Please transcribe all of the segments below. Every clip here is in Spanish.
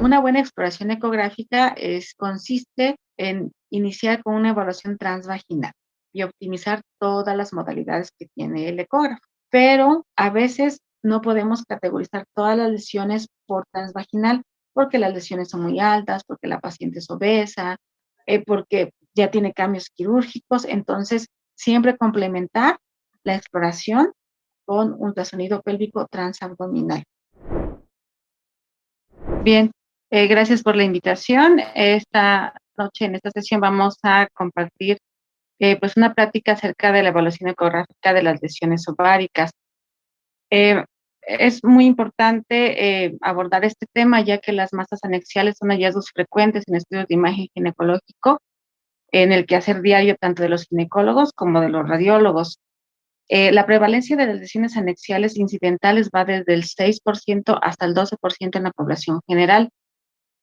Una buena exploración ecográfica consiste en iniciar con una evaluación transvaginal y optimizar todas las modalidades que tiene el ecógrafo. Pero a veces no podemos categorizar todas las lesiones por transvaginal porque las lesiones son muy altas, porque la paciente es obesa, porque ya tiene cambios quirúrgicos. Entonces, siempre complementar la exploración con ultrasonido pélvico transabdominal. Bien, gracias por la invitación. Esta noche, en esta sesión, vamos a compartir pues una práctica acerca de la evaluación ecográfica de las lesiones ováricas. Eh, es muy importante abordar este tema, ya que las masas anexiales son hallazgos frecuentes en estudios de imagen ginecológico, en el quehacer diario tanto de los ginecólogos como de los radiólogos. La prevalencia de las lesiones anexiales incidentales va desde el 6% hasta el 12% en la población general.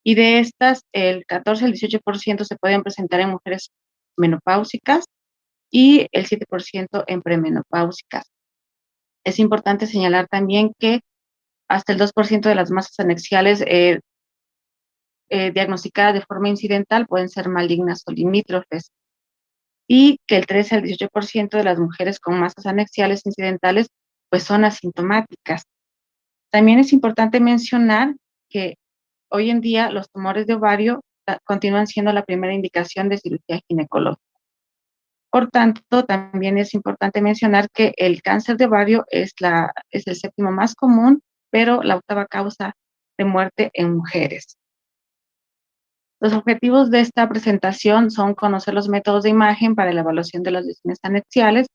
Y de estas, el 14 al 18% se pueden presentar en mujeres menopáusicas y el 7% en premenopáusicas. Es importante señalar también que hasta el 2% de las masas anexiales diagnosticadas de forma incidental pueden ser malignas o limítrofes, y que el 13 al 18% de las mujeres con masas anexiales incidentales pues son asintomáticas. También es importante mencionar que hoy en día los tumores de ovario continúan siendo la primera indicación de cirugía ginecológica. Por tanto, también es importante mencionar que el cáncer de ovario es el séptimo más común, pero la octava causa de muerte en mujeres. Los objetivos de esta presentación son conocer los métodos de imagen para la evaluación de las lesiones anexiales,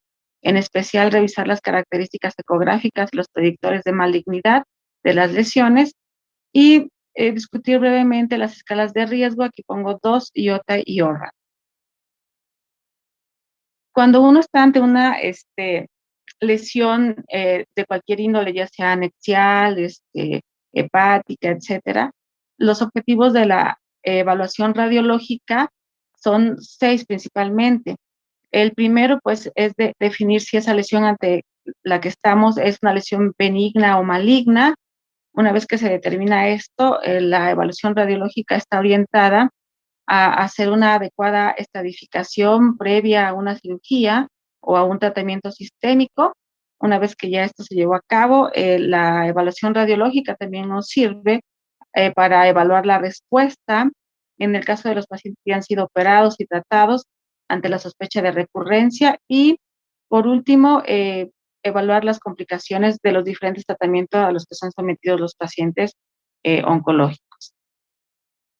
en especial revisar las características ecográficas y los predictores de malignidad de las lesiones, y discutir brevemente las escalas de riesgo. Aquí pongo 2, IOTA y ORRA. Cuando uno está ante una lesión de cualquier índole, ya sea anexial, hepática, etcétera, los objetivos de la evaluación radiológica son 6 principalmente. El primero, pues, es de definir si esa lesión ante la que estamos es una lesión benigna o maligna. Una vez que se determina esto, la evaluación radiológica está orientada a hacer una adecuada estadificación previa a una cirugía o a un tratamiento sistémico. Una vez que ya esto se llevó a cabo, la evaluación radiológica también nos sirve para evaluar la respuesta en el caso de los pacientes que han sido operados y tratados ante la sospecha de recurrencia, y por último, evaluar las complicaciones de los diferentes tratamientos a los que son sometidos los pacientes oncológicos.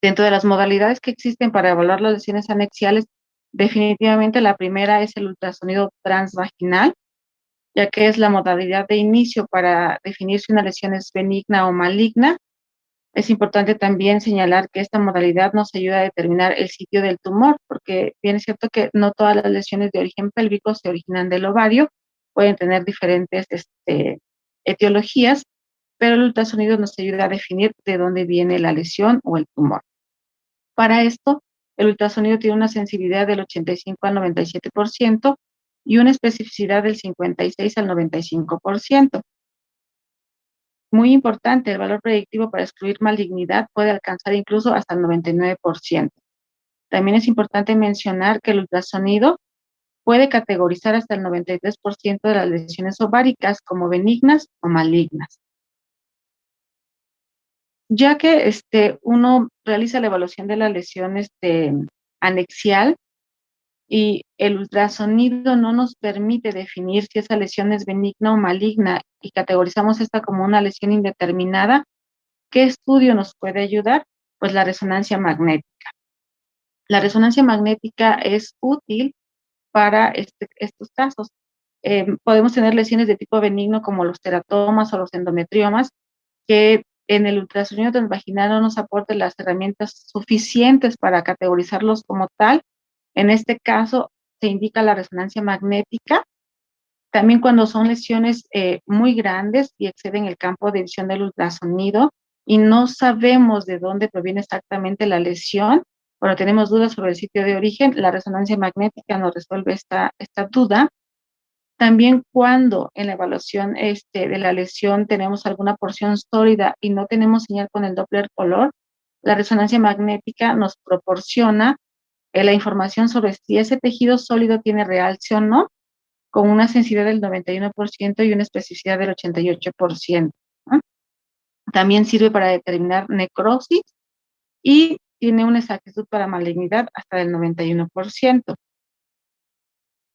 Dentro de las modalidades que existen para evaluar las lesiones anexiales, definitivamente la primera es el ultrasonido transvaginal, ya que es la modalidad de inicio para definir si una lesión es benigna o maligna. Es importante también señalar que esta modalidad nos ayuda a determinar el sitio del tumor, porque bien es cierto que no todas las lesiones de origen pélvico se originan del ovario, pueden tener diferentes etiologías, pero el ultrasonido nos ayuda a definir de dónde viene la lesión o el tumor. Para esto, el ultrasonido tiene una sensibilidad del 85 al 97% y una especificidad del 56 al 95%. Muy importante, el valor predictivo para excluir malignidad puede alcanzar incluso hasta el 99%. También es importante mencionar que el ultrasonido puede categorizar hasta el 93% de las lesiones ováricas como benignas o malignas. Ya que uno realiza la evaluación de la lesión anexial, y el ultrasonido no nos permite definir si esa lesión es benigna o maligna y categorizamos esta como una lesión indeterminada, ¿qué estudio nos puede ayudar? Pues la resonancia magnética. La resonancia magnética es útil para estos casos. Podemos tener lesiones de tipo benigno como los teratomas o los endometriomas, que en el ultrasonido transvaginal no nos aporte las herramientas suficientes para categorizarlos como tal. En este caso, se indica la resonancia magnética. También cuando son lesiones muy grandes y exceden el campo de visión del ultrasonido y no sabemos de dónde proviene exactamente la lesión, pero tenemos dudas sobre el sitio de origen, la resonancia magnética nos resuelve esta duda. También cuando en la evaluación de la lesión tenemos alguna porción sólida y no tenemos señal con el Doppler color, La resonancia magnética nos proporciona la información sobre si ese tejido sólido tiene realce o no, con una sensibilidad del 91% y una especificidad del 88%, ¿no? También sirve para determinar necrosis y tiene una exactitud para malignidad hasta del 91%.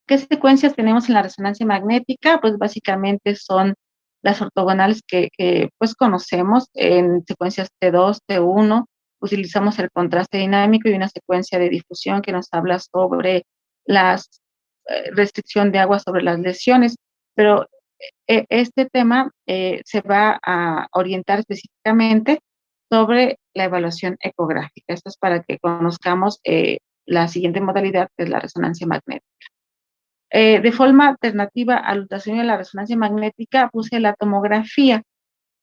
¿Qué secuencias tenemos en la resonancia magnética? Pues básicamente son las ortogonales que pues conocemos en secuencias T2, T1. Utilizamos el contraste dinámico y una secuencia de difusión que nos habla sobre la restricción de agua sobre las lesiones, pero este tema se va a orientar específicamente sobre la evaluación ecográfica. Esto es para que conozcamos la siguiente modalidad, que es la resonancia magnética. De forma alternativa al ultrasonido de la resonancia magnética, puse la tomografía,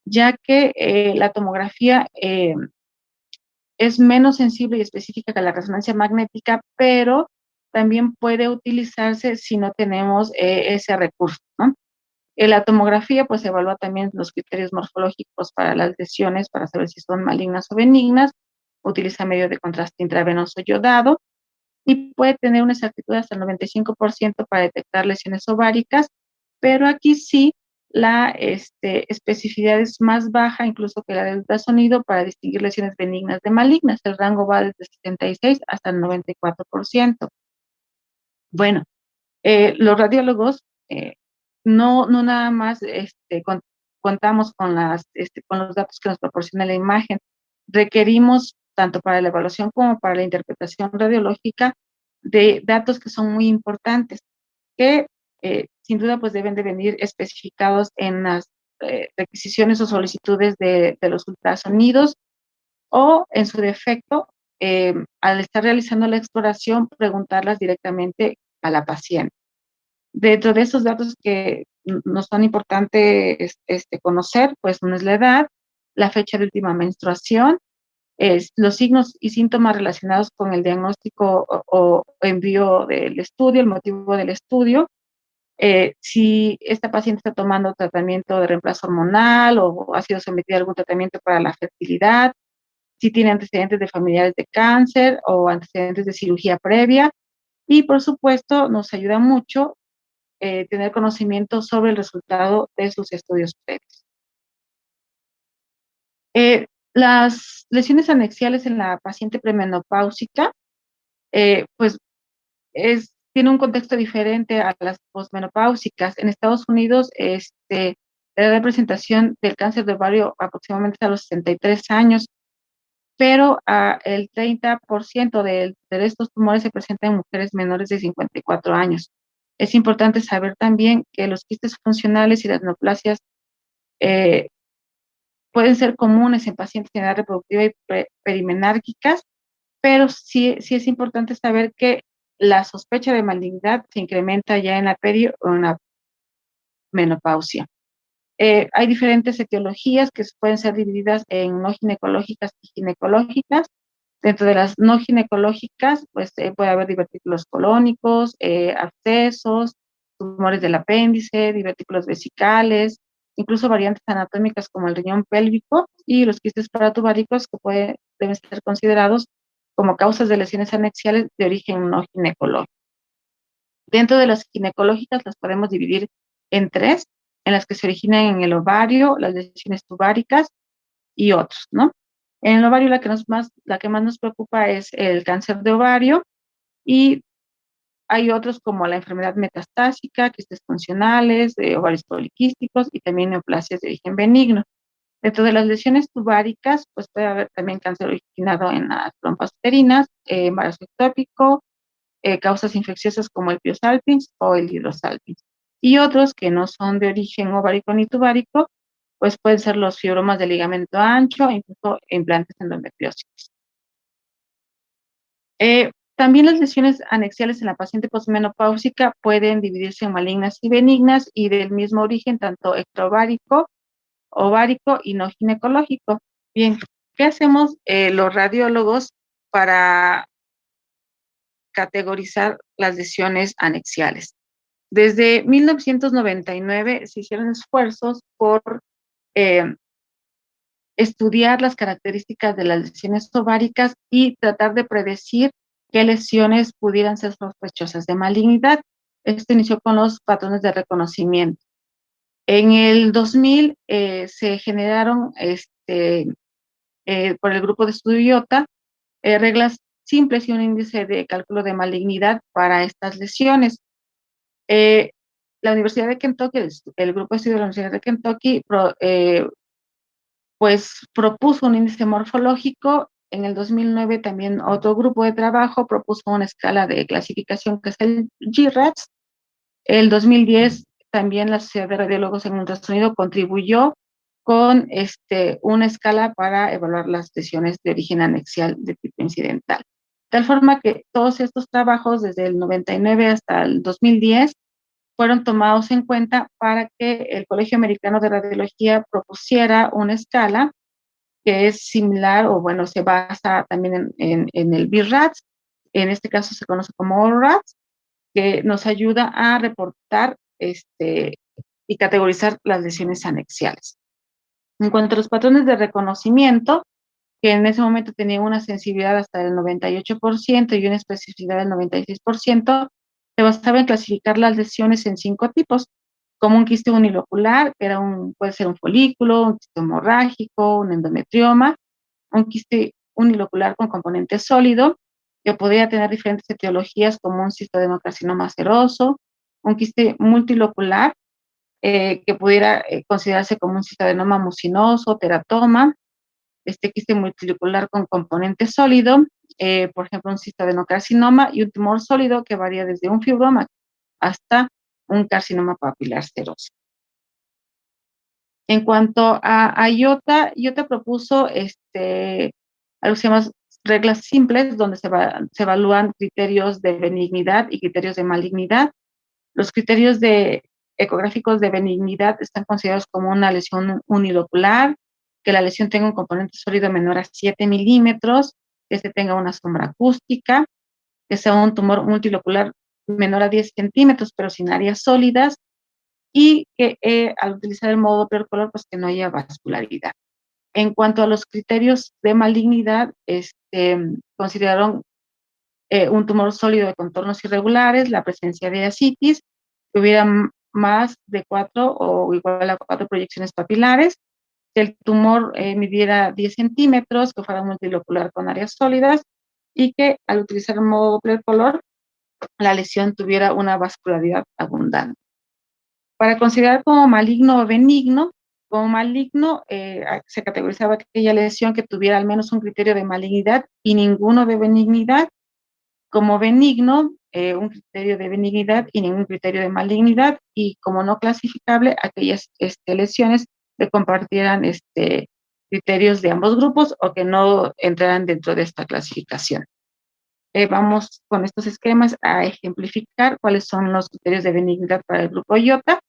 ya que la tomografía es menos sensible y específica que la resonancia magnética, pero también puede utilizarse si no tenemos ese recurso, ¿no? La tomografía pues evalúa también los criterios morfológicos para las lesiones, para saber si son malignas o benignas, utiliza medio de contraste intravenoso yodado, y puede tener una exactitud hasta el 95% para detectar lesiones ováricas, pero aquí sí la especificidad es más baja incluso que la del ultrasonido para distinguir lesiones benignas de malignas. El rango va desde 76 hasta el 94%. Bueno, los radiólogos no nada más contamos con, con los datos que nos proporciona la imagen, requerimos tanto para la evaluación como para la interpretación radiológica de datos que son muy importantes, que sin duda pues deben de venir especificados en las requisiciones o solicitudes de los ultrasonidos, o en su defecto, al estar realizando la exploración, preguntarlas directamente a la paciente. Dentro de esos datos que nos son importantes conocer, pues uno es la edad, la fecha de última menstruación, los signos y síntomas relacionados con el diagnóstico o envío del estudio, el motivo del estudio, si esta paciente está tomando tratamiento de reemplazo hormonal o ha sido sometida a algún tratamiento para la fertilidad, si tiene antecedentes de familiares de cáncer o antecedentes de cirugía previa, y por supuesto nos ayuda mucho tener conocimiento sobre el resultado de sus estudios previos. Las lesiones anexiales en la paciente premenopáusica, pues tiene un contexto diferente a las posmenopáusicas. En Estados Unidos, la representación del cáncer de ovario aproximadamente a los 63 años, pero el 30% de estos tumores se presentan en mujeres menores de 54 años. Es importante saber también que los quistes funcionales y las neoplasias eh, pueden ser comunes en pacientes de edad reproductiva y perimenárquicas, pero sí es importante saber que la sospecha de malignidad se incrementa ya en la peri o en la menopausia. Hay diferentes etiologías que pueden ser divididas en no ginecológicas y ginecológicas. Dentro de las no ginecológicas, pues puede haber divertículos colónicos, abscesos, tumores del apéndice, divertículos vesicales, incluso variantes anatómicas como el riñón pélvico y los quistes paratubáricos que deben ser considerados como causas de lesiones anexiales de origen no ginecológico. Dentro de las ginecológicas las podemos dividir en tres, en las que se originan en el ovario, las lesiones tubáricas y otros, ¿no? En el ovario la que más nos preocupa es el cáncer de ovario, y hay otros como la enfermedad metastásica, quistes funcionales, ovarios poliquísticos y también neoplasias de origen benigno. Dentro de las lesiones tubáricas, pues puede haber también cáncer originado en las trompas uterinas, embarazo ectópico, causas infecciosas como el Piosalpins o el hidrosalpins. Y otros que no son de origen ovárico ni tubárico, pues pueden ser los fibromas de ligamento ancho, incluso implantes endometriósicos. También las lesiones anexiales en la paciente posmenopáusica pueden dividirse en malignas y benignas y del mismo origen, tanto extraovárico, ovárico y no ginecológico. Bien, ¿qué hacemos los radiólogos para categorizar las lesiones anexiales? Desde 1999 se hicieron esfuerzos por estudiar las características de las lesiones ováricas y tratar de predecir qué lesiones pudieran ser sospechosas de malignidad. Esto inició con los patrones de reconocimiento. En el 2000 se generaron por el grupo de estudio IOTA reglas simples y un índice de cálculo de malignidad para estas lesiones. Eh, la Universidad de Kentucky, el grupo de estudio de la Universidad de Kentucky, pues propuso un índice morfológico. En el 2009 también otro grupo de trabajo propuso una escala de clasificación que es el GRADS. El 2010 también la Sociedad de Radiólogos en Ultrasonido contribuyó con una escala para evaluar las lesiones de origen anexial de tipo incidental. De tal forma que todos estos trabajos, desde el 99 hasta el 2010, fueron tomados en cuenta para que el Colegio Americano de Radiología propusiera una escala que es similar, o bueno, se basa también en el BIRADS, en este caso se conoce como ORADS, que nos ayuda a reportar y categorizar las lesiones anexiales. En cuanto a los patrones de reconocimiento, que en ese momento tenía una sensibilidad hasta del 98% y una especificidad del 96%, se basaba en clasificar las lesiones en 5 tipos, como un quiste unilocular, que puede ser un folículo, un quiste hemorrágico, un endometrioma, un quiste unilocular con componente sólido, que podría tener diferentes etiologías como un cistoadenocarcinoma seroso, un quiste multilocular, que pudiera considerarse como un cistoadenoma mucinoso, teratoma, quiste multilocular con componente sólido, por ejemplo, un cistoadenocarcinoma, y un tumor sólido que varía desde un fibroma hasta un carcinoma papilar seroso. En cuanto a IOTA, IOTA propuso algo que se llama reglas simples, donde se evalúan criterios de benignidad y criterios de malignidad. Los criterios ecográficos de benignidad están considerados como una lesión unilocular, que la lesión tenga un componente sólido menor a 7 milímetros, que tenga una sombra acústica, que sea un tumor multilocular menor a 10 centímetros, pero sin áreas sólidas, y que al utilizar el modo Doppler color, pues que no haya vascularidad. En cuanto a los criterios de malignidad, consideraron un tumor sólido de contornos irregulares, la presencia de ascitis, que hubiera más de 4 o igual a 4 proyecciones papilares, que el tumor midiera 10 centímetros, que fuera multilocular con áreas sólidas, y que al utilizar el modo Doppler color, la lesión tuviera una vascularidad abundante. Para considerar como maligno o benigno, como maligno se categorizaba aquella lesión que tuviera al menos un criterio de malignidad y ninguno de benignidad. Como benigno, un criterio de benignidad y ningún criterio de malignidad, y como no clasificable, aquellas lesiones que compartieran criterios de ambos grupos o que no entraran dentro de esta clasificación. Vamos con estos esquemas a ejemplificar cuáles son los criterios de benignidad para el grupo IOTA.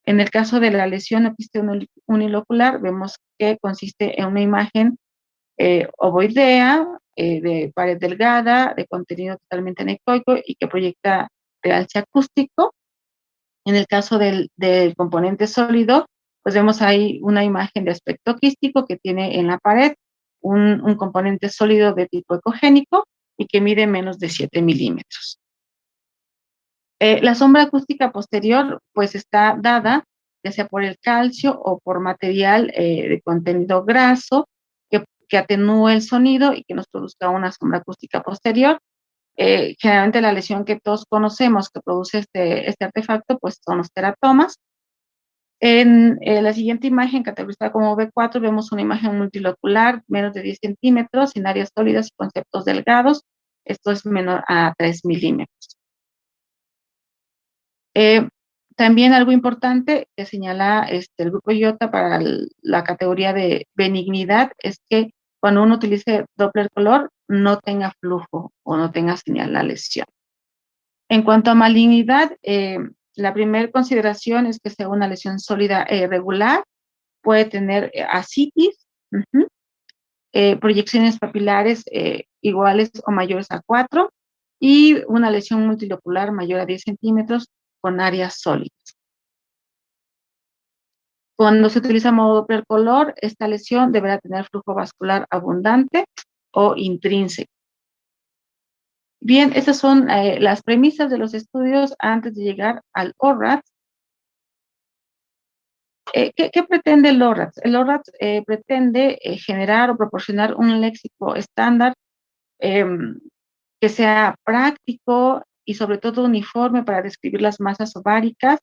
En el caso de la lesión o quiste unilocular, vemos que consiste en una imagen ovoidea, de pared delgada, de contenido totalmente anecoico y que proyecta realce acústico. En el caso del componente sólido, pues vemos ahí una imagen de aspecto quístico que tiene en la pared un componente sólido de tipo ecogénico y que mide menos de 7 milímetros. La sombra acústica posterior, pues está dada ya sea por el calcio o por material de contenido graso que atenúe el sonido y que nos produzca una sombra acústica posterior. Generalmente la lesión que todos conocemos que produce este artefacto, pues son los teratomas. En la siguiente imagen, categorizada como B4, vemos una imagen multilocular, menos de 10 centímetros, sin áreas sólidas y conceptos delgados. Esto es menor a 3 milímetros. También algo importante que señala el grupo IOTA para la categoría de benignidad es que cuando uno utilice Doppler color no tenga flujo o no tenga señal la lesión. En cuanto a malignidad, la primera consideración es que sea una lesión sólida e irregular, puede tener ascitis, proyecciones papilares iguales o mayores a 4 y una lesión multilocular mayor a 10 centímetros con áreas sólidas. Cuando se utiliza modo Doppler color, esta lesión deberá tener flujo vascular abundante o intrínseco. Bien, estas son las premisas de los estudios antes de llegar al ORAT. ¿Qué pretende el ORAT? El ORAT pretende generar o proporcionar un léxico estándar em, que sea práctico y sobre todo uniforme para describir las masas ováricas,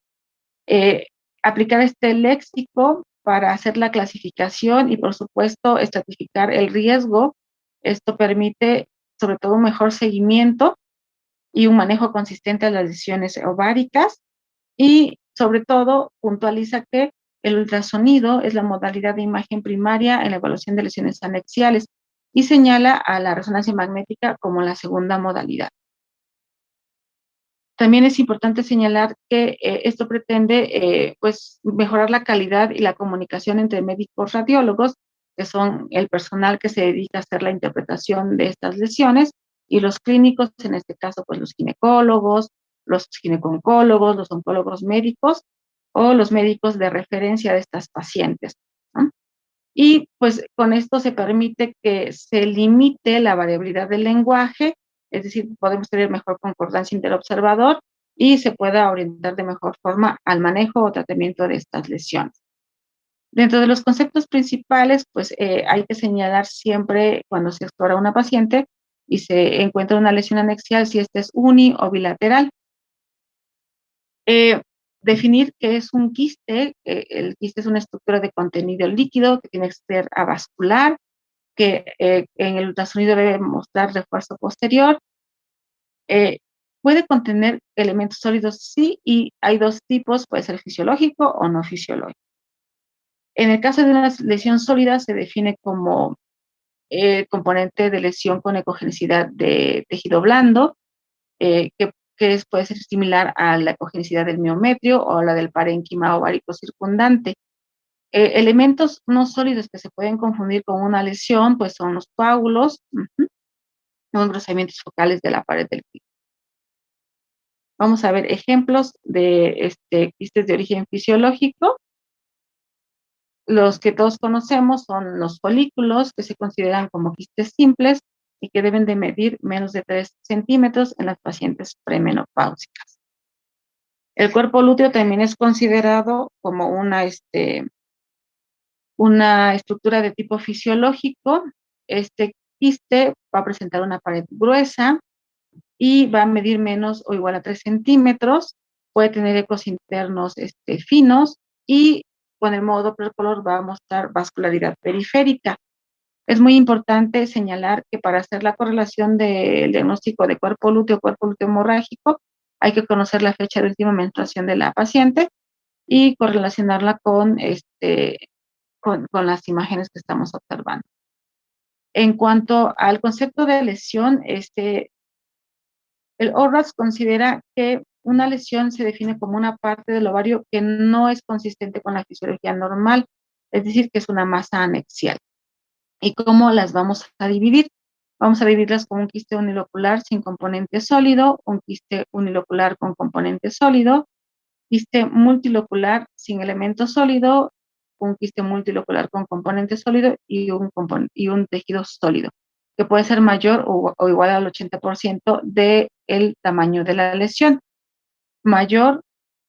eh, aplicar este léxico para hacer la clasificación y, por supuesto, estratificar el riesgo. Esto permite, sobre todo, un mejor seguimiento y un manejo consistente de las lesiones ováricas y, sobre todo, puntualiza que el ultrasonido es la modalidad de imagen primaria en la evaluación de lesiones anexiales y señala a la resonancia magnética como la segunda modalidad. También es importante señalar que esto pretende pues mejorar la calidad y la comunicación entre médicos radiólogos, que son el personal que se dedica a hacer la interpretación de estas lesiones, y los clínicos, en este caso, pues los ginecólogos, los gineco-oncólogos, los oncólogos médicos o los médicos de referencia de estas pacientes, ¿no? Y pues con esto se permite que se limite la variabilidad del lenguaje, es decir, podemos tener mejor concordancia interobservador y se pueda orientar de mejor forma al manejo o tratamiento de estas lesiones. Dentro de los conceptos principales, pues hay que señalar siempre cuando se explora una paciente y se encuentra una lesión anexial si esta es uni o bilateral. Eh, Definir qué es un quiste. El quiste es una estructura de contenido líquido que tiene que ser avascular, que en el ultrasonido debe mostrar refuerzo posterior. Eh, Puede contener elementos sólidos, sí, y hay dos tipos, puede ser fisiológico o no fisiológico. En el caso de una lesión sólida se define como componente de lesión con ecogenicidad de tejido blando, puede ser similar a la ecogenicidad del miometrio o la del parénquima ovárico circundante. Elementos no sólidos que se pueden confundir con una lesión, pues son los coágulos, o engrosamientos focales de la pared del quiste. Vamos a ver ejemplos de quistes de origen fisiológico. Los que todos conocemos son los folículos, que se consideran como quistes simples y que deben de medir menos de 3 centímetros en las pacientes premenopáusicas. El cuerpo lúteo también es considerado como una estructura de tipo fisiológico. Este quiste va a presentar una pared gruesa y va a medir menos o igual a 3 centímetros, puede tener ecos internos finos y con el modo Doppler color va a mostrar vascularidad periférica. Es muy importante señalar que para hacer la correlación del diagnóstico de cuerpo lúteo hemorrágico, hay que conocer la fecha de última menstruación de la paciente y correlacionarla con las imágenes que estamos observando. En cuanto al concepto de lesión, el ORAS considera que una lesión se define como una parte del ovario que no es consistente con la fisiología normal, es decir, que es una masa anexial. ¿Y cómo las vamos a dividir? Vamos a dividirlas con un quiste unilocular sin componente sólido, un quiste unilocular con componente sólido, quiste multilocular sin elemento sólido, un quiste multilocular con componente sólido y un tejido sólido, que puede ser mayor o igual al 80% del tamaño de la lesión, mayor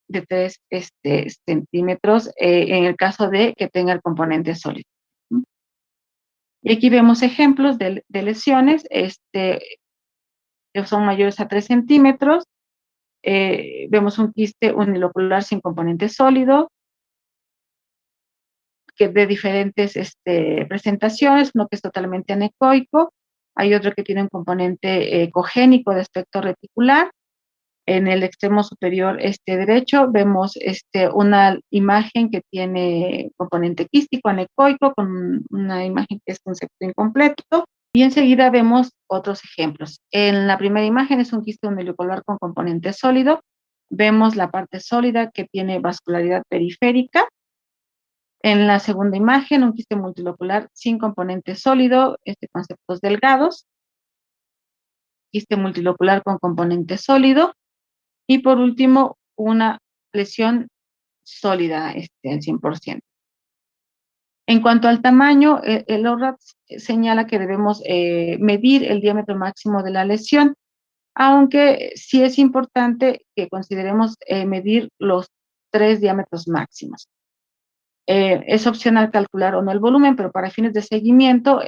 de 3 centímetros en el caso de que tenga el componente sólido. Y aquí vemos ejemplos de lesiones que son mayores a 3 centímetros. Vemos un quiste unilocular sin componente sólido, que de diferentes presentaciones, uno que es totalmente anecoico, hay otro que tiene un componente cogénico de aspecto reticular. En el extremo superior derecho vemos una imagen que tiene componente quístico, anecoico, con una imagen que es concepto incompleto. Y enseguida vemos otros ejemplos. En la primera imagen es un quiste unilocular con componente sólido. Vemos la parte sólida que tiene vascularidad periférica. En la segunda imagen, un quiste multilocular sin componente sólido, conceptos delgados. Quiste multilocular con componente sólido. Y por último, una lesión sólida al 100%. En cuanto al tamaño, el ORAT señala que debemos medir el diámetro máximo de la lesión, aunque sí es importante que consideremos medir los 3 diámetros máximos. Es opcional calcular o no el volumen, pero para fines de seguimiento,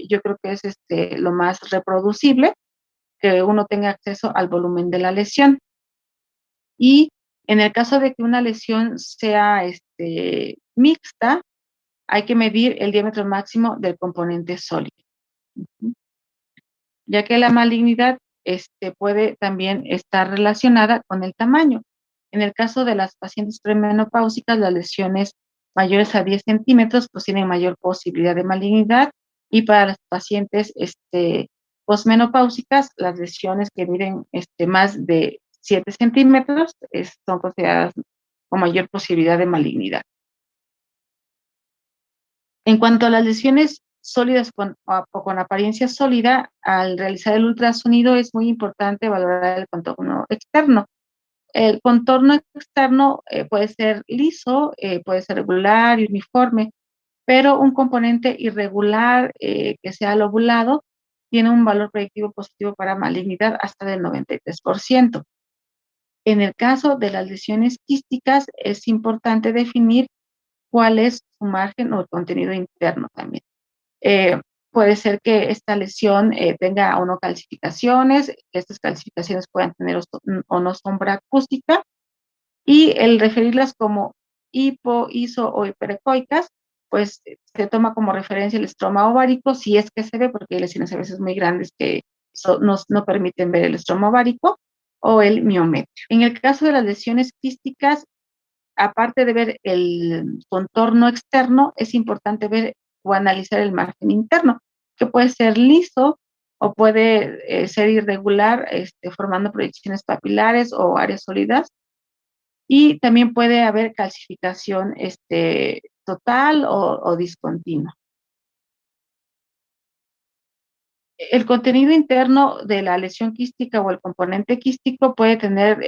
yo creo que es lo más reproducible que uno tenga acceso al volumen de la lesión. Y en el caso de que una lesión sea mixta, hay que medir el diámetro máximo del componente sólido, ya que la malignidad puede también estar relacionada con el tamaño. En el caso de las pacientes premenopáusicas, las lesiones mayores a 10 centímetros pues tienen mayor posibilidad de malignidad, y para las pacientes posmenopáusicas, las lesiones que miden más de 7 centímetros son consideradas con mayor posibilidad de malignidad. En cuanto a las lesiones sólidas o con apariencia sólida, al realizar el ultrasonido es muy importante valorar el contorno externo. El contorno externo puede ser liso, puede ser regular y uniforme, pero un componente irregular que sea lobulado tiene un valor predictivo positivo para malignidad hasta del 93%. En el caso de las lesiones quísticas, es importante definir cuál es su margen o el contenido interno también. Eh, Puede ser que esta lesión tenga o no calcificaciones, que estas calcificaciones puedan tener o no sombra acústica, y el referirlas como hipo, iso o hiperecoicas, pues se toma como referencia el estroma ovárico, si es que se ve, porque hay lesiones a veces muy grandes que no permiten ver el estroma ovárico, o el miometrio. En el caso de las lesiones quísticas, aparte de ver el contorno externo, es importante ver o analizar el margen interno, que puede ser liso o puede ser irregular, formando proyecciones papilares o áreas sólidas, y también puede haber calcificación total o discontinua. El contenido interno de la lesión quística o el componente quístico puede tener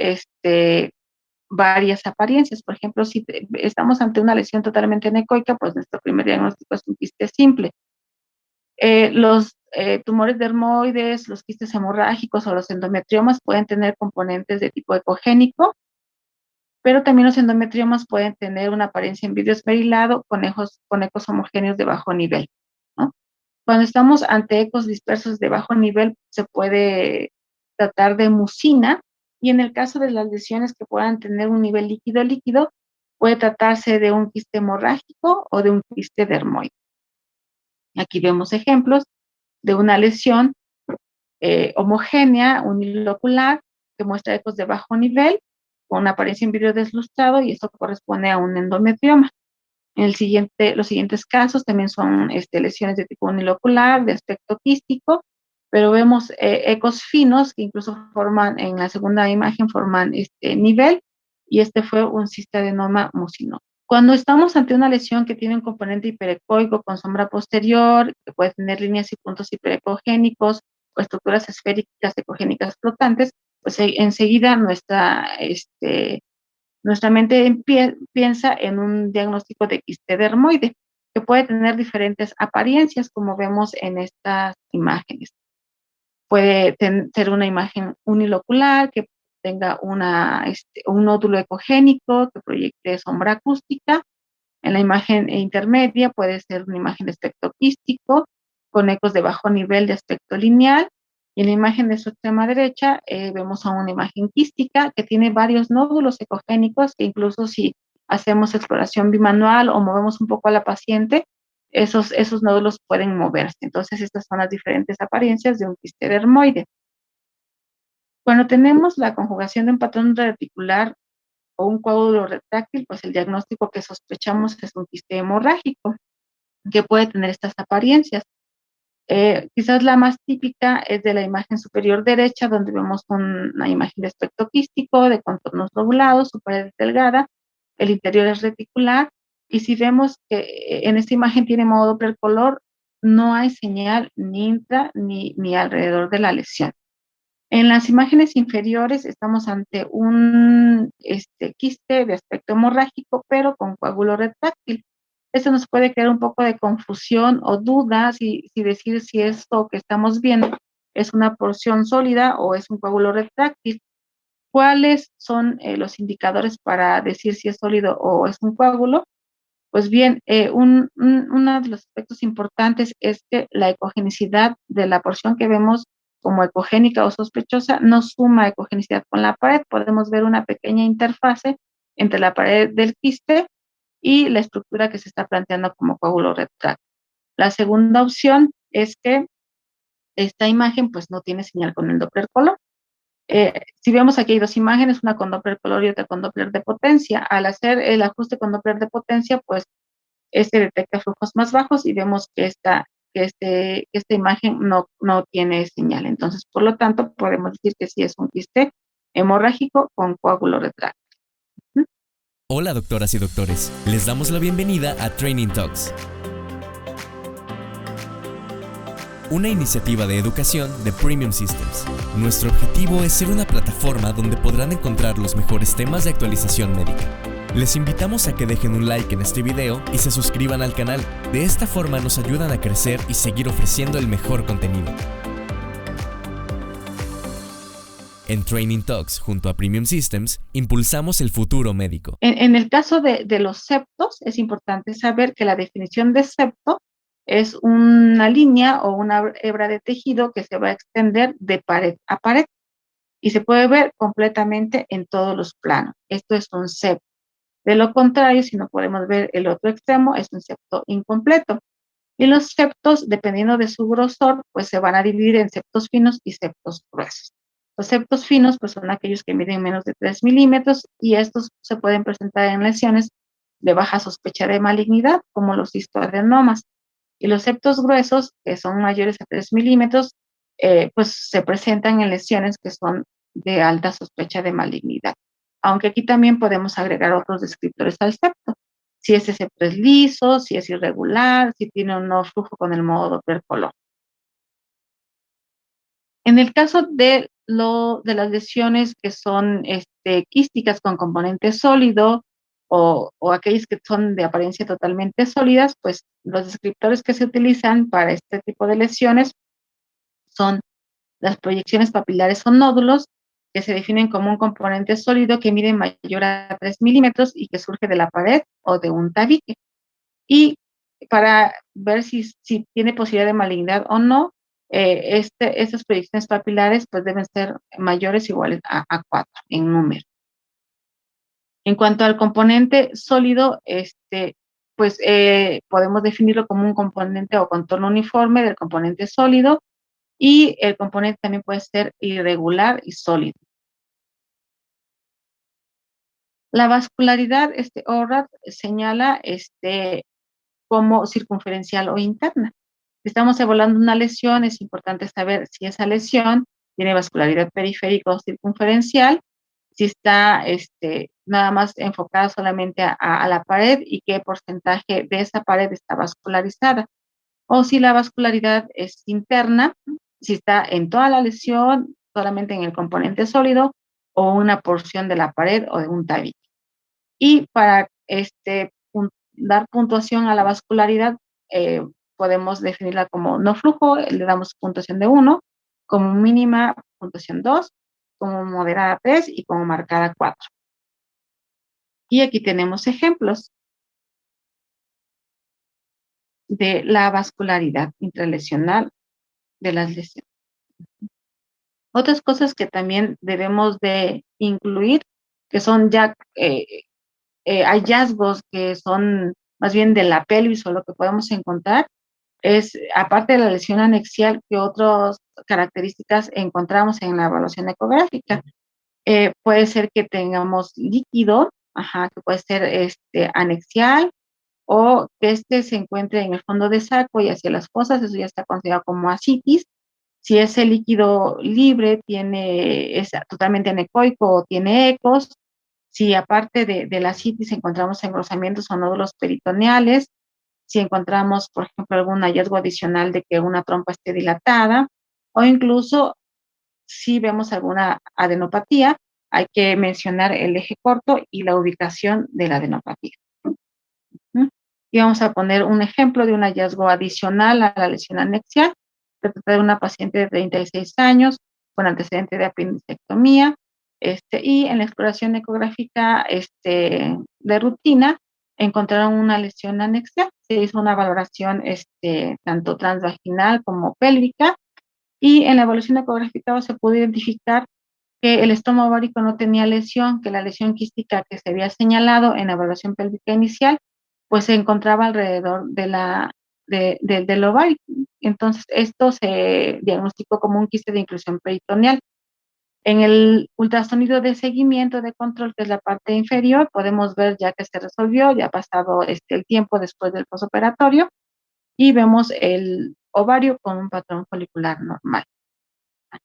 varias apariencias. Por ejemplo, si estamos ante una lesión totalmente anecoica, pues nuestro primer diagnóstico es un quiste simple. Los tumores dermoides, los quistes hemorrágicos o los endometriomas pueden tener componentes de tipo ecogénico, pero también los endometriomas pueden tener una apariencia en vidrio esmerilado con ecos homogéneos de bajo nivel, ¿no? Cuando estamos ante ecos dispersos de bajo nivel, se puede tratar de mucina, y en el caso de las lesiones que puedan tener un nivel líquido-líquido, puede tratarse de un quiste hemorrágico o de un quiste dermoide. Aquí vemos ejemplos de una lesión homogénea, unilocular, que muestra ecos de bajo nivel, con una apariencia en vidrio deslustrado, y esto corresponde a un endometrioma. Los siguientes casos también son lesiones de tipo unilocular, de aspecto quístico, pero vemos ecos finos que incluso forman, en la segunda imagen, forman nivel, y fue un cistadenoma mucinótico. Cuando estamos ante una lesión que tiene un componente hiperecoico con sombra posterior, que puede tener líneas y puntos hiperecogénicos o estructuras esféricas ecogénicas flotantes, pues enseguida nuestra mente piensa en un diagnóstico de quiste dermoide, que puede tener diferentes apariencias, como vemos en estas imágenes. Puede ser una imagen unilocular, que tenga un nódulo ecogénico que proyecte sombra acústica. En la imagen intermedia puede ser una imagen de aspecto quístico, con ecos de bajo nivel de aspecto lineal. Y en la imagen de su extrema derecha vemos a una imagen quística que tiene varios nódulos ecogénicos, que incluso si hacemos exploración bimanual o movemos un poco a la paciente, esos nódulos pueden moverse. Entonces, estas son las diferentes apariencias de un quiste dermoide. Cuando tenemos la conjugación de un patrón reticular o un coágulo retráctil, pues el diagnóstico que sospechamos es un quiste hemorrágico, que puede tener estas apariencias. Quizás la más típica es de la imagen superior derecha, donde vemos una imagen de aspecto quístico, de contornos lobulados, su pared delgada, el interior es reticular, y si vemos que en esta imagen tiene modo Doppler color, no hay señal ni intra ni alrededor de la lesión. En las imágenes inferiores estamos ante un quiste de aspecto hemorrágico, pero con coágulo retráctil. Eso nos puede crear un poco de confusión o dudas si decir si esto que estamos viendo es una porción sólida o es un coágulo retráctil. ¿Cuáles son los indicadores para decir si es sólido o es un coágulo? Pues bien, uno de los aspectos importantes es que la ecogenicidad de la porción que vemos como ecogénica o sospechosa no suma ecogenicidad con la pared. Podemos ver una pequeña interfase entre la pared del quiste y la estructura que se está planteando como coágulo retráctil. La segunda opción es que esta imagen pues no tiene señal con el Doppler color. Si vemos aquí hay dos imágenes, una con Doppler color y otra con Doppler de potencia. Al hacer el ajuste con Doppler de potencia, pues este detecta flujos más bajos y vemos que esta imagen no tiene señal. Entonces, por lo tanto, podemos decir que sí es un quiste hemorrágico con coágulo retráctil. Hola doctoras y doctores, les damos la bienvenida a Training Talks, una iniciativa de educación de Premium Systems. Nuestro objetivo es ser una plataforma donde podrán encontrar los mejores temas de actualización médica. Les invitamos a que dejen un like en este video y se suscriban al canal. De esta forma nos ayudan a crecer y seguir ofreciendo el mejor contenido. En Training Talks, junto a Premium Systems, impulsamos el futuro médico. En el caso de los septos, es importante saber que la definición de septo es una línea o una hebra de tejido que se va a extender de pared a pared y se puede ver completamente en todos los planos. Esto es un septo. De lo contrario, si no podemos ver el otro extremo, es un septo incompleto. Y los septos, dependiendo de su grosor, pues se van a dividir en septos finos y septos gruesos. Los septos finos, pues son aquellos que miden menos de 3 milímetros y estos se pueden presentar en lesiones de baja sospecha de malignidad, como los histoadenomas. Y los septos gruesos, que son mayores a 3 milímetros, pues se presentan en lesiones que son de alta sospecha de malignidad. Aunque aquí también podemos agregar otros descriptores al septo. Si ese septo es liso, si es irregular, si tiene un no flujo con el modo Doppler color. En el caso de las lesiones que son quísticas con componente sólido o aquellas que son de apariencia totalmente sólidas, pues los descriptores que se utilizan para este tipo de lesiones son las proyecciones papilares o nódulos, que se definen como un componente sólido que mide mayor a 3 milímetros y que surge de la pared o de un tabique. Y para ver si tiene posibilidad de malignidad o no, estas proyecciones papilares pues deben ser mayores o iguales a 4 en número. En cuanto al componente sólido, pues podemos definirlo como un componente o contorno uniforme del componente sólido y el componente también puede ser irregular y sólido. La vascularidad, ORAD señala como circunferencial o interna. Si estamos evaluando una lesión, es importante saber si esa lesión tiene vascularidad periférica o circunferencial, si está nada más enfocada solamente a la pared y qué porcentaje de esa pared está vascularizada. O si la vascularidad es interna, si está en toda la lesión, solamente en el componente sólido o una porción de la pared o de un tabique. Y para dar puntuación a la vascularidad, podemos definirla como no flujo, le damos puntuación de 1, como mínima puntuación 2, como moderada 3 y como marcada 4. Y aquí tenemos ejemplos de la vascularidad intralesional de las lesiones. Otras cosas que también debemos de incluir, que son ya hallazgos que son más bien de la pelvis o lo que podemos encontrar, es, aparte de la lesión anexial, que otras características encontramos en la evaluación ecográfica. Puede ser que tengamos líquido, que puede ser anexial, o que se encuentre en el fondo de saco y hacia las fosas, eso ya está considerado como ascitis. Si ese líquido libre es totalmente anecoico o tiene ecos, si aparte de la ascitis encontramos engrosamientos o nódulos peritoneales, si encontramos, por ejemplo, algún hallazgo adicional de que una trompa esté dilatada, o incluso si vemos alguna adenopatía, hay que mencionar el eje corto y la ubicación de la adenopatía. Y vamos a poner un ejemplo de un hallazgo adicional a la lesión anexial. Se trata de una paciente de 36 años con antecedente de apendicectomía, y en la exploración ecográfica de rutina encontraron una lesión anexial. Se hizo una valoración tanto transvaginal como pélvica, y en la evaluación ecográfica se pudo identificar que el estómago ovárico no tenía lesión, que la lesión quística que se había señalado en la evaluación pélvica inicial, pues se encontraba alrededor del ovario. Entonces, esto se diagnosticó como un quiste de inclusión peritoneal. En el ultrasonido de seguimiento de control, que es la parte inferior, podemos ver ya que se resolvió, ya ha pasado el tiempo después del posoperatorio, y vemos el ovario con un patrón folicular normal.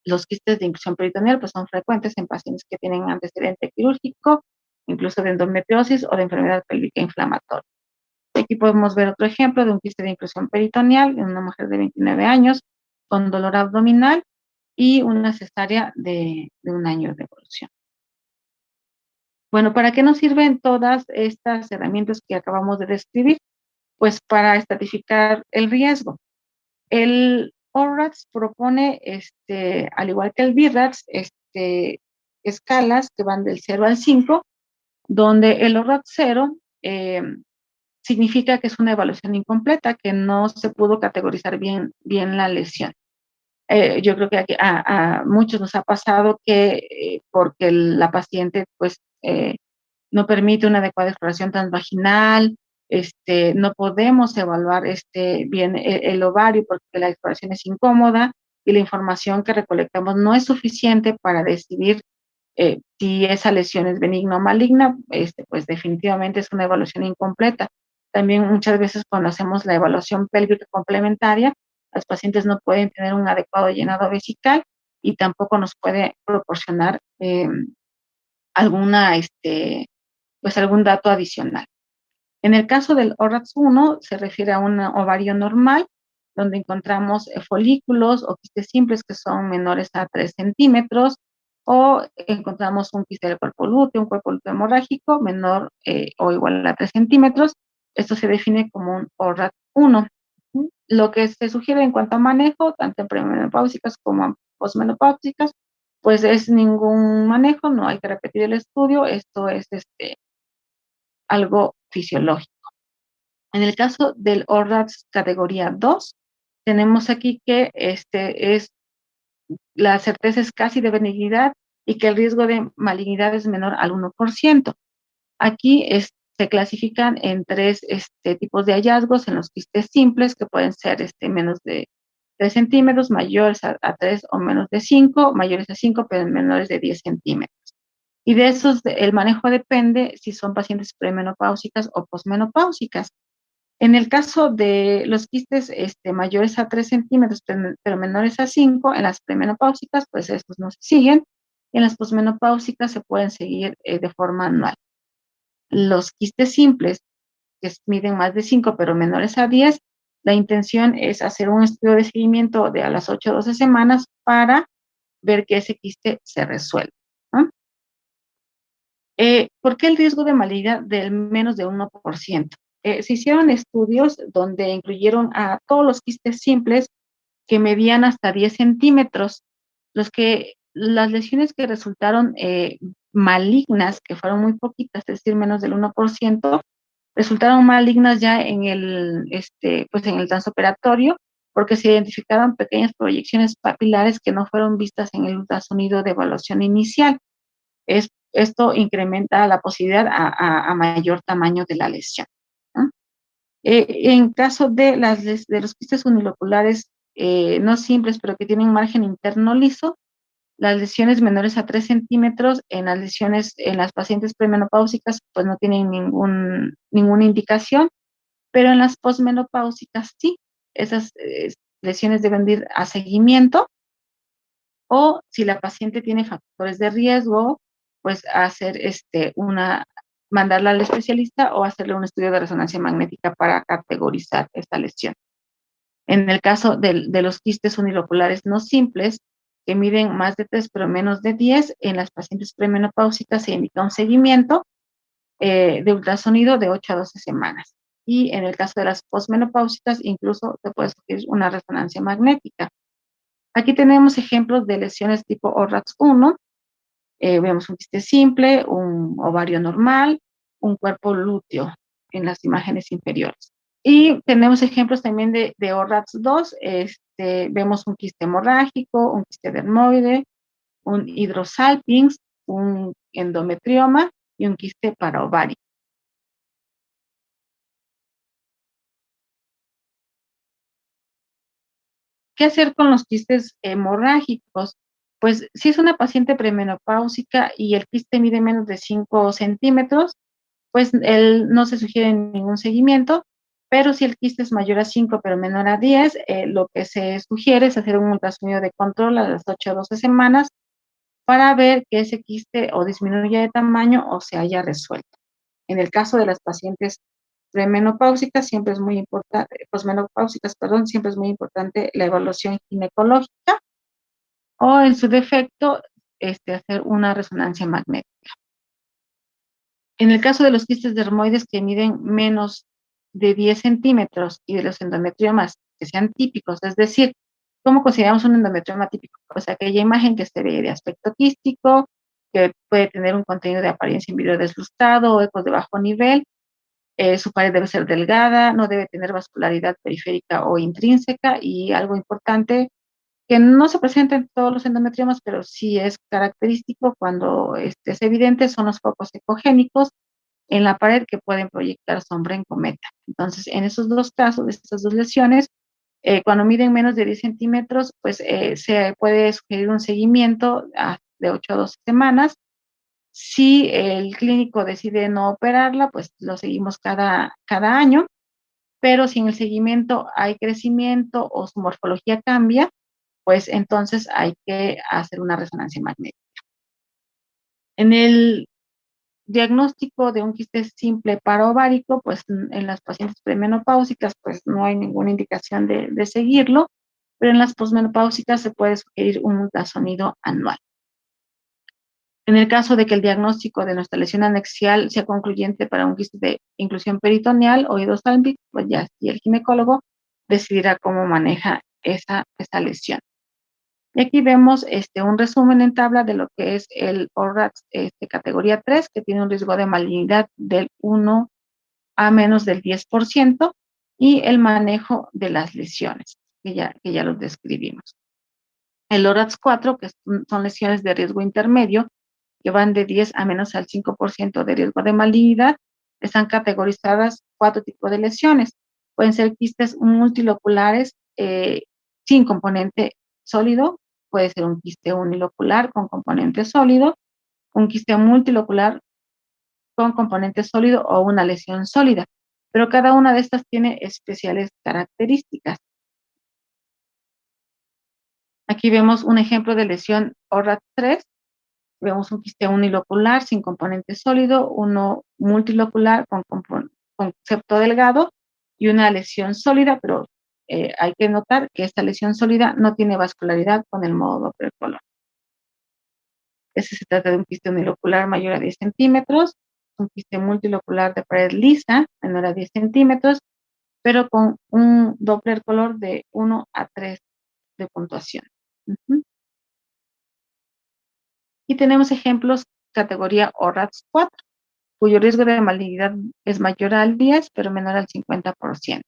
Los quistes de inclusión peritoneal pues son frecuentes en pacientes que tienen antecedente quirúrgico, incluso de endometriosis o de enfermedad pélvica inflamatoria. Aquí podemos ver otro ejemplo de un quiste de inclusión peritoneal en una mujer de 29 años con dolor abdominal y una cesárea de 1 año de evolución. Bueno, ¿para qué nos sirven todas estas herramientas que acabamos de describir? Pues para estratificar el riesgo. El ORATS propone, al igual que el BIRATS, escalas que van del 0 al 5, donde el ORATS 0 significa que es una evaluación incompleta, que no se pudo categorizar bien la lesión. Yo creo que a muchos nos ha pasado que porque la paciente pues no permite una adecuada exploración transvaginal, no podemos evaluar bien el ovario porque la exploración es incómoda y la información que recolectamos no es suficiente para decidir si esa lesión es benigna o maligna. Pues definitivamente es una evaluación incompleta. También muchas veces cuando hacemos la evaluación pélvica complementaria, las pacientes no pueden tener un adecuado llenado vesical y tampoco nos puede proporcionar alguna, pues algún dato adicional. En el caso del ORATS 1 se refiere a un ovario normal, donde encontramos folículos o quistes simples que son menores a 3 centímetros, o encontramos un quiste del cuerpo lúteo, un cuerpo lúteo hemorrágico menor o igual a 3 centímetros. Esto se define como un ORAT 1. Lo que se sugiere en cuanto a manejo, tanto en premenopáusicas como posmenopáusicas, pues es ningún manejo, no hay que repetir el estudio, esto es algo fisiológico. En el caso del ORATS categoría 2, tenemos aquí que la certeza es casi de benignidad y que el riesgo de malignidad es menor al 1%. Aquí se clasifican en 3 tipos de hallazgos en los quistes simples, que pueden ser menos de 3 centímetros, mayores a 3 o menos de 5, mayores a 5, pero menores de 10 centímetros. Y de esos, el manejo depende si son pacientes premenopáusicas o posmenopáusicas. En el caso de los quistes mayores a 3 centímetros, pero menores a 5, en las premenopáusicas, pues estos no se siguen. En las posmenopáusicas se pueden seguir de forma anual. Los quistes simples, que miden más de 5, pero menores a 10, la intención es hacer un estudio de seguimiento de a las 8 o 12 semanas para ver que ese quiste se resuelve, ¿no? ¿Por qué el riesgo de malignidad del menos de 1%? Se hicieron estudios donde incluyeron a todos los quistes simples que medían hasta 10 centímetros. Las lesiones que resultaron malignas, que fueron muy poquitas, es decir, menos del 1%, resultaron malignas ya en pues en el transoperatorio, porque se identificaron pequeñas proyecciones papilares que no fueron vistas en el ultrasonido de evaluación inicial. Esto incrementa la posibilidad a mayor tamaño de la lesión, ¿no? En caso de los quistes uniloculares no simples, pero que tienen margen interno liso, las lesiones menores a 3 centímetros, en las pacientes premenopáusicas, pues no tienen ninguna indicación, pero en las posmenopáusicas sí. Esas lesiones deben ir a seguimiento, o si la paciente tiene factores de riesgo, pues hacer mandarla al especialista o hacerle un estudio de resonancia magnética para categorizar esta lesión. En el caso de los quistes uniloculares no simples, que miden más de 3 pero menos de 10, en las pacientes premenopáusicas se indica un seguimiento de ultrasonido de 8 a 12 semanas. y en el caso de las posmenopáusicas incluso se puede sugerir una resonancia magnética. Aquí tenemos ejemplos de lesiones tipo ORATS1. Vemos un quiste simple, un ovario normal, un cuerpo lúteo en las imágenes inferiores. Y tenemos ejemplos también de ORATS2. Vemos un quiste hemorrágico, un quiste dermoide, un hidrosalpinx, un endometrioma y un quiste paraovárico. ¿Qué hacer con los quistes hemorrágicos? Pues si es una paciente premenopáusica y el quiste mide menos de 5 centímetros, pues no se sugiere ningún seguimiento, pero si el quiste es mayor a 5 pero menor a 10, lo que se sugiere es hacer un ultrasonido de control a las 8 a 12 semanas para ver que ese quiste o disminuya de tamaño o se haya resuelto. En el caso de las pacientes premenopáusicas, siempre es muy importante, posmenopáusicas, perdón, siempre es muy importante la evaluación ginecológica o en su defecto, hacer una resonancia magnética. En el caso de los quistes dermoides que miden menos de 10 centímetros y de los endometriomas que sean típicos, es decir, ¿cómo consideramos un endometrioma típico? Pues aquella imagen que se ve de aspecto quístico, que puede tener un contenido de apariencia en vidrio deslustrado o ecos de bajo nivel, su pared debe ser delgada, no debe tener vascularidad periférica o intrínseca y algo importante que no se presenta en todos los endometriomas, pero sí es característico cuando es evidente, son los focos ecogénicos en la pared que pueden proyectar sombra en cometa. Entonces, en esos dos casos, de estas dos lesiones, cuando miden menos de 10 centímetros, pues se puede sugerir un seguimiento de 8 a 12 semanas. Si el clínico decide no operarla, pues lo seguimos cada año, pero si en el seguimiento hay crecimiento o su morfología cambia, pues entonces hay que hacer una resonancia magnética. En el diagnóstico de un quiste simple paraovárico, pues en las pacientes premenopáusicas, pues no hay ninguna indicación de seguirlo, pero en las posmenopáusicas se puede sugerir un ultrasonido anual. En el caso de que el diagnóstico de nuestra lesión anexial sea concluyente para un quiste de inclusión peritoneal o hidrosalpinx, pues ya sí el ginecólogo decidirá cómo maneja esa lesión. Y aquí vemos un resumen en tabla de lo que es el ORATS categoría 3, que tiene un riesgo de malignidad del 1 a menos del 10%, y el manejo de las lesiones, que ya los describimos. El ORATS 4, que son lesiones de riesgo intermedio, que van de 10 a menos al 5% de riesgo de malignidad, están categorizadas 4 tipos de lesiones. Pueden ser quistes multiloculares sin componente sólido, puede ser un quiste unilocular con componente sólido, un quiste multilocular con componente sólido o una lesión sólida. Pero cada una de estas tiene especiales características. Aquí vemos un ejemplo de lesión ORATS 3. Vemos un quiste unilocular sin componente sólido, uno multilocular con concepto delgado y una lesión sólida, pero hay que notar que esta lesión sólida no tiene vascularidad con el modo Doppler color. Ese se trata de un quiste unilocular mayor a 10 centímetros, un quiste multilocular de pared lisa menor a 10 centímetros, pero con un Doppler color de 1 a 3 de puntuación. Y tenemos ejemplos categoría ORATS 4, cuyo riesgo de malignidad es mayor al 10, pero menor al 50%.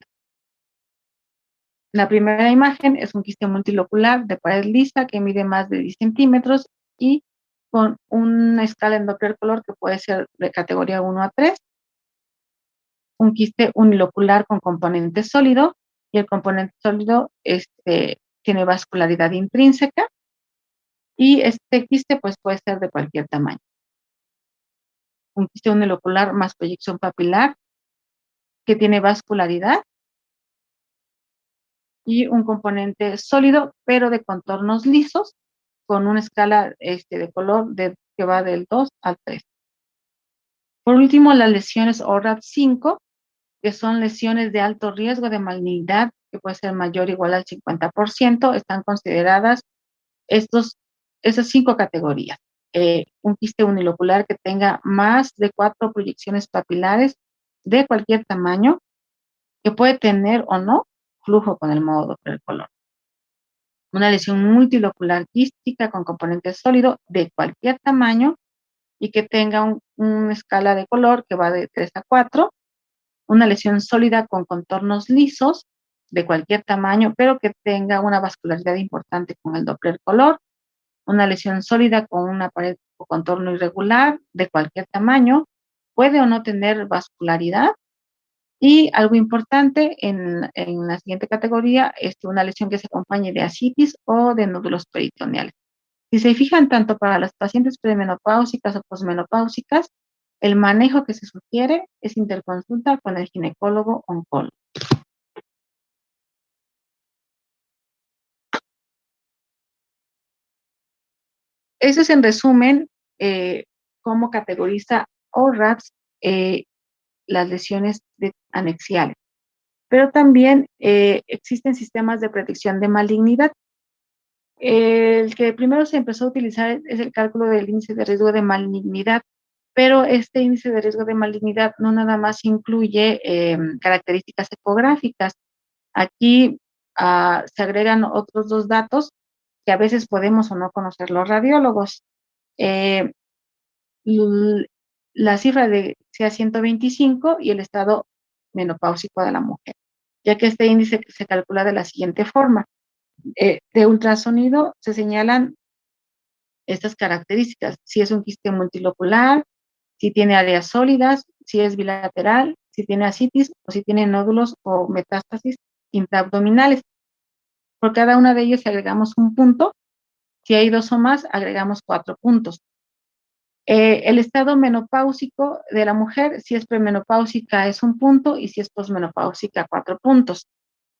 La primera imagen es un quiste multilocular de pared lisa que mide más de 10 centímetros y con una escala en Doppler color que puede ser de categoría 1 a 3. Un quiste unilocular con componente sólido, y el componente sólido tiene vascularidad intrínseca, y este quiste pues puede ser de cualquier tamaño. Un quiste unilocular más proyección papilar que tiene vascularidad y un componente sólido, pero de contornos lisos, con una escala de color que va del 2 al 3. Por último, las lesiones ORATS 5, que son lesiones de alto riesgo de malignidad, que puede ser mayor o igual al 50%, están consideradas esas 5 categorías. Un quiste unilocular que tenga más de 4 proyecciones papilares de cualquier tamaño, que puede tener o no flujo con el modo Doppler color. Una lesión multilocular quística con componente sólido de cualquier tamaño y que tenga una escala de color que va de 3 a 4. Una lesión sólida con contornos lisos de cualquier tamaño, pero que tenga una vascularidad importante con el Doppler color. Una lesión sólida con una pared o contorno irregular de cualquier tamaño, puede o no tener vascularidad. Y algo importante en la siguiente categoría es una lesión que se acompañe de ascitis o de nódulos peritoneales. Si se fijan tanto para las pacientes premenopáusicas o posmenopáusicas, el manejo que se sugiere es interconsulta con el ginecólogo oncólogo. Eso es en resumen cómo categoriza ORAPS las lesiones anexiales. Pero también existen sistemas de predicción de malignidad. El que primero se empezó a utilizar es el cálculo del índice de riesgo de malignidad, pero este índice de riesgo de malignidad no nada más incluye características ecográficas. Aquí se agregan otros dos datos que a veces podemos o no conocer los radiólogos. Eh, la cifra de CA125 y el estado menopáusico de la mujer, ya que este índice se calcula de la siguiente forma. De ultrasonido se señalan estas características, si es un quiste multilocular, si tiene áreas sólidas, si es bilateral, si tiene ascitis o si tiene nódulos o metástasis intraabdominales. Por cada una de ellas agregamos un punto, si hay dos o más agregamos 4 puntos. El estado menopáusico de la mujer, si es premenopáusica es 1 punto y si es posmenopáusica 4 puntos.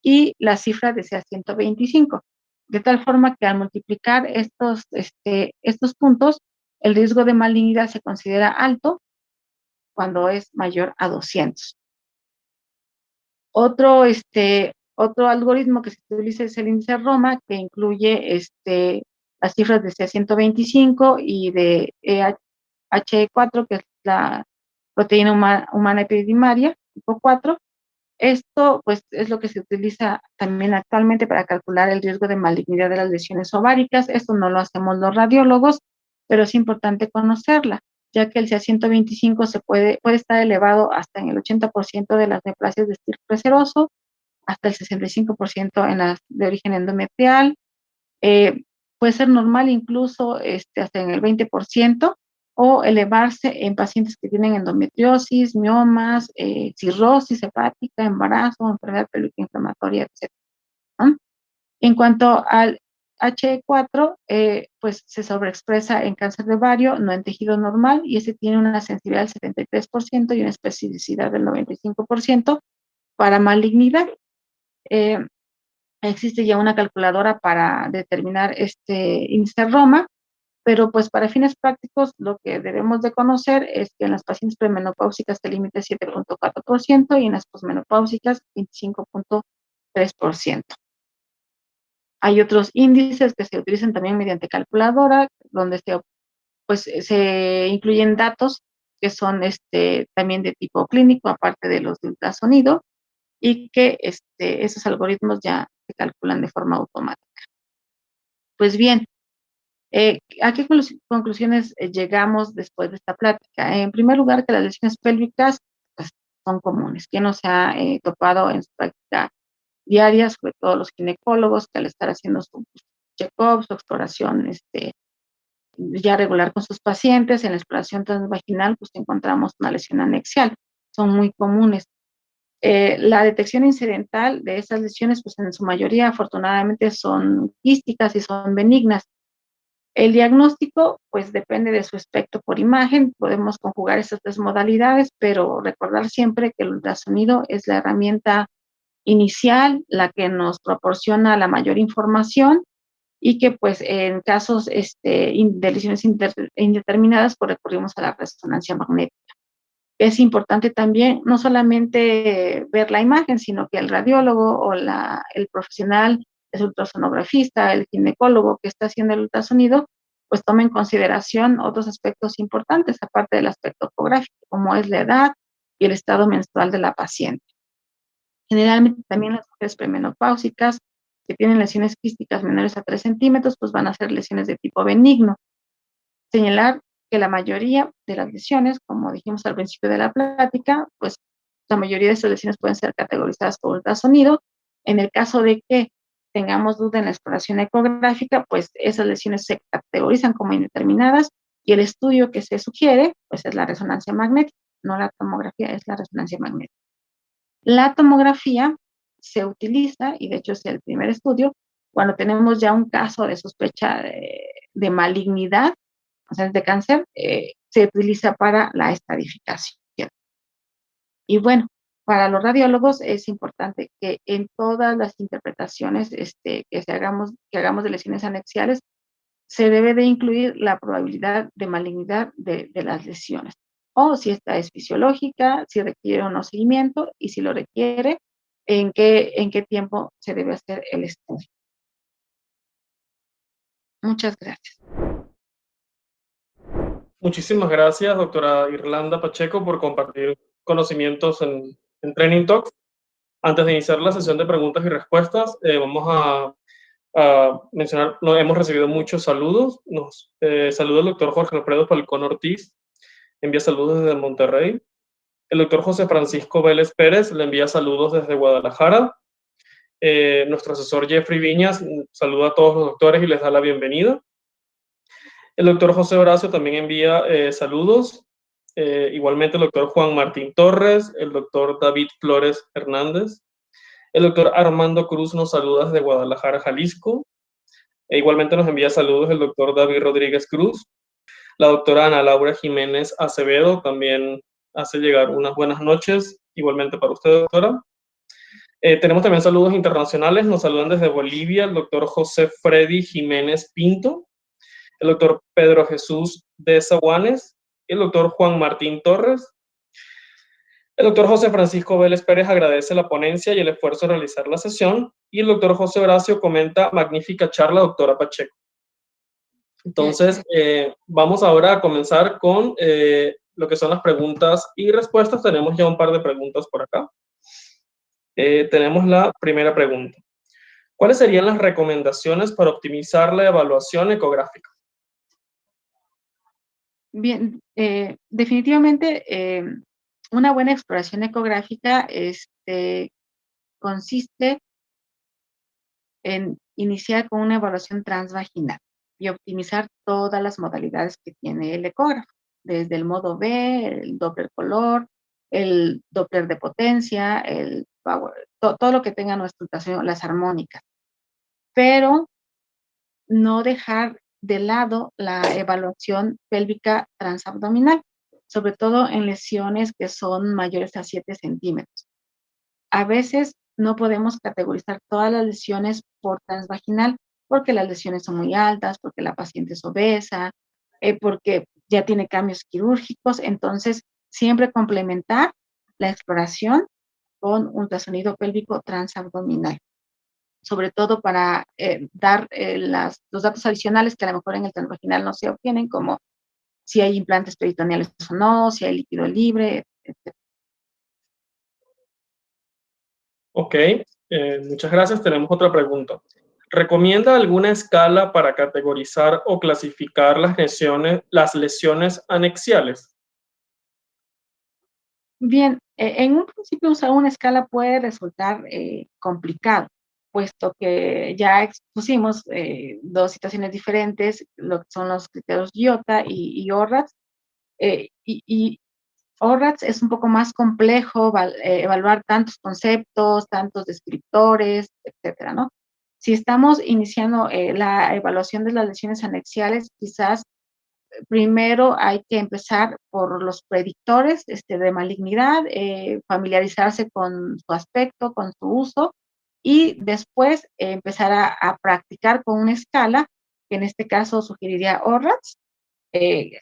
Y la cifra desea 125. De tal forma que al multiplicar estos puntos, el riesgo de malignidad se considera alto cuando es mayor a 200. Otro algoritmo que se utiliza es el índice Roma, que incluye las cifras de C125 y de HE4, que es la proteína humana epididimaria, tipo 4. Esto, pues, es lo que se utiliza también actualmente para calcular el riesgo de malignidad de las lesiones ováricas. Esto no lo hacemos los radiólogos, pero es importante conocerla, ya que el CA125 puede estar elevado hasta en el 80% de las neoplasias de estirpe seroso, hasta el 65% en las de origen endometrial. Puede ser normal incluso hasta en el 20%, o elevarse en pacientes que tienen endometriosis, miomas, cirrosis hepática, embarazo, enfermedad pélvica inflamatoria, etc. ¿no? En cuanto al H4, pues se sobreexpresa en cáncer de ovario, no en tejido normal, y ese tiene una sensibilidad del 73% y una especificidad del 95% para malignidad. Existe ya una calculadora para determinar este índice Roma, pero pues para fines prácticos lo que debemos de conocer es que en las pacientes premenopáusicas el límite es 7.4% y en las posmenopáusicas 25.3%. Hay otros índices que se utilizan también mediante calculadora, donde se incluyen datos que son también de tipo clínico, aparte de los de ultrasonido, y que esos algoritmos ya se calculan de forma automática. Pues bien, ¿a qué conclusiones llegamos después de esta plática? En primer lugar, que las lesiones pélvicas pues, son comunes, que no se ha topado en su práctica diaria, sobre todo los ginecólogos, que al estar haciendo su check-up, su exploración ya regular con sus pacientes, en la exploración transvaginal, pues encontramos una lesión anexial. Son muy comunes. La detección incidental de estas lesiones, pues en su mayoría, afortunadamente, son quísticas y son benignas. El diagnóstico, pues depende de su aspecto por imagen. Podemos conjugar estas tres modalidades, pero recordar siempre que el ultrasonido es la herramienta inicial, la que nos proporciona la mayor información y que, pues, en casos de lesiones indeterminadas, pues recurrimos a la resonancia magnética. Es importante también no solamente ver la imagen, sino que el radiólogo o el profesional, el ultrasonografista, el ginecólogo que está haciendo el ultrasonido, pues tome en consideración otros aspectos importantes, aparte del aspecto ecográfico, como es la edad y el estado menstrual de la paciente. Generalmente también las mujeres premenopáusicas que tienen lesiones quísticas menores a 3 centímetros, pues van a ser lesiones de tipo benigno. Señalar que la mayoría de las lesiones, como dijimos al principio de la plática, pues la mayoría de estas lesiones pueden ser categorizadas por ultrasonido. En el caso de que tengamos duda en la exploración ecográfica, pues esas lesiones se categorizan como indeterminadas y el estudio que se sugiere, pues es la resonancia magnética, no la tomografía, es la resonancia magnética. La tomografía se utiliza, y de hecho es el primer estudio, cuando tenemos ya un caso de sospecha de malignidad, o sea, de cáncer, se utiliza para la estadificación. Y bueno, para los radiólogos es importante que en todas las interpretaciones que hagamos de lesiones anexiales, se debe de incluir la probabilidad de malignidad de las lesiones. O si esta es fisiológica, si requiere o no seguimiento, y si lo requiere, en qué tiempo se debe hacer el estudio. Muchas gracias. Muchísimas gracias, doctora Irlanda Pacheco, por compartir conocimientos en Training Talks. Antes de iniciar la sesión de preguntas y respuestas, vamos a mencionar, hemos recibido muchos saludos. Nos saluda el doctor Jorge Alfredo Falcón Ortiz, envía saludos desde Monterrey. El doctor José Francisco Vélez Pérez le envía saludos desde Guadalajara. Nuestro asesor Jeffrey Viñas saluda a todos los doctores y les da la bienvenida. El doctor José Horacio también envía saludos. Igualmente el doctor Juan Martín Torres, el doctor David Flores Hernández. El doctor Armando Cruz nos saluda desde Guadalajara, Jalisco. Igualmente nos envía saludos el doctor David Rodríguez Cruz. La doctora Ana Laura Jiménez Acevedo también hace llegar unas buenas noches, igualmente para usted, doctora. Tenemos también saludos internacionales. Nos saludan desde Bolivia el doctor José Freddy Jiménez Pinto, el doctor Pedro Jesús de Zaguanes, el doctor Juan Martín Torres. El doctor José Francisco Vélez Pérez agradece la ponencia y el esfuerzo de realizar la sesión, y el doctor José Horacio comenta: magnífica charla, doctora Pacheco. Entonces, vamos ahora a comenzar con lo que son las preguntas y respuestas. Tenemos ya un par de preguntas por acá. Tenemos la primera pregunta. ¿Cuáles serían las recomendaciones para optimizar la evaluación ecográfica? Bien, definitivamente una buena exploración ecográfica consiste en iniciar con una evaluación transvaginal y optimizar todas las modalidades que tiene el ecógrafo, desde el modo B, el Doppler color, el Doppler de potencia, el power, todo lo que tenga nuestra ultrasonido, las armónicas. Pero no dejar de lado la evaluación pélvica transabdominal, sobre todo en lesiones que son mayores a 7 centímetros. A veces no podemos categorizar todas las lesiones por transvaginal porque las lesiones son muy altas, porque la paciente es obesa, porque ya tiene cambios quirúrgicos. Entonces, siempre complementar la exploración con ultrasonido pélvico transabdominal, sobre todo para dar los datos adicionales que a lo mejor en el transvaginal no se obtienen, como si hay implantes peritoneales o no, si hay líquido libre, etc. Ok, muchas gracias. Tenemos otra pregunta. ¿Recomienda alguna escala para categorizar o clasificar las lesiones anexiales? Bien, en un principio usar una escala puede resultar complicado, puesto que ya expusimos dos situaciones diferentes, lo que son los criterios IOTA y ORRATS. Y ORRATS es un poco más complejo evaluar tantos conceptos, tantos descriptores, etcétera, ¿no? Si estamos iniciando la evaluación de las lesiones anexiales, quizás primero hay que empezar por los predictores de malignidad, familiarizarse con su aspecto, con su uso, y después empezar a practicar con una escala, que en este caso sugeriría ORRATS.